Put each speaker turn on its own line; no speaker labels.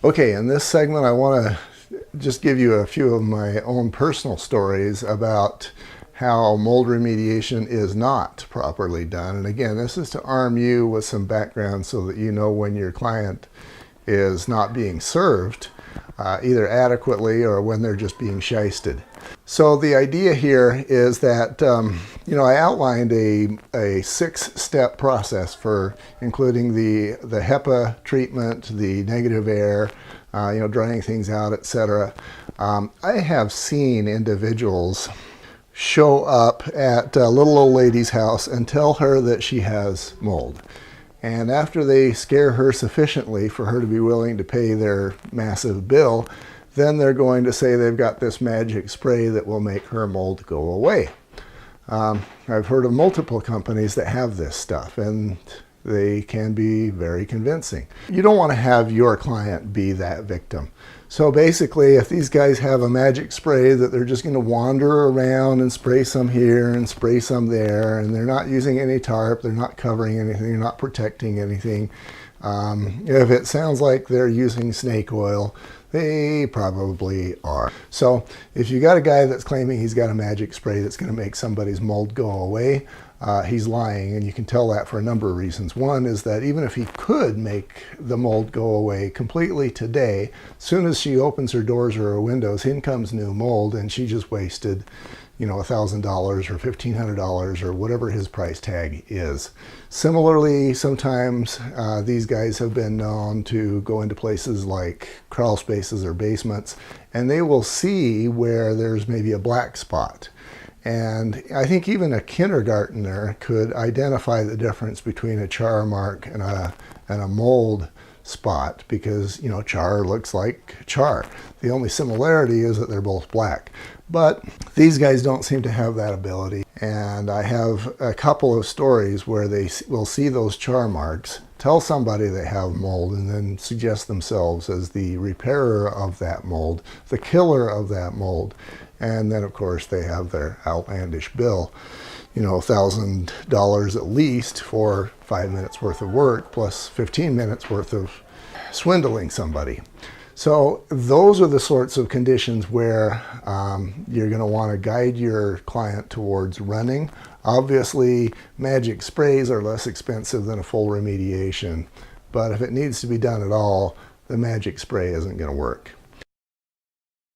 Okay, in this segment I want to just give you a few of my own personal stories about how mold remediation is not properly done. And again, this is to arm you with some background so that you know when your client is not being served either adequately or when they're just being shysted. So the idea here is that, I outlined a 6-step process for including the HEPA treatment, the negative air, drying things out, etc. I have seen individuals show up at a little old lady's house and tell her that she has mold. And after they scare her sufficiently for her to be willing to pay their massive bill, then they're going to say they've got this magic spray that will make her mold go away. I've heard of multiple companies that have this stuff, and they can be very convincing. You don't want to have your client be that victim. So basically, if these guys have a magic spray that they're just going to wander around and spray some here and spray some there, and they're not using any tarp, they're not covering anything, they're not protecting anything. If it sounds like they're using snake oil, they probably are. So if you got a guy that's claiming he's got a magic spray that's going to make somebody's mold go away, he's lying, and you can tell that for a number of reasons. One is that even if he could make the mold go away completely today, as soon as she opens her doors or her windows, in comes new mold, and she just wasted, $1,000 or $1,500 or whatever his price tag is. Similarly, sometimes these guys have been known to go into places like crawl spaces or basements, and they will see where there's maybe a black spot. And I think even a kindergartner could identify the difference between a char mark and a mold spot, because char looks like char. The only similarity is that they're both black. But these guys don't seem to have that ability. And I have a couple of stories where they will see those char marks, tell somebody they have mold, and then suggest themselves as the repairer of that mold, the killer of that mold. And then, of course, they have their outlandish bill, $1,000 at least for 5 minutes worth of work plus 15 minutes worth of swindling somebody. So those are the sorts of conditions where you're going to want to guide your client towards running. Obviously, magic sprays are less expensive than a full remediation, but if it needs to be done at all, the magic spray isn't going to work.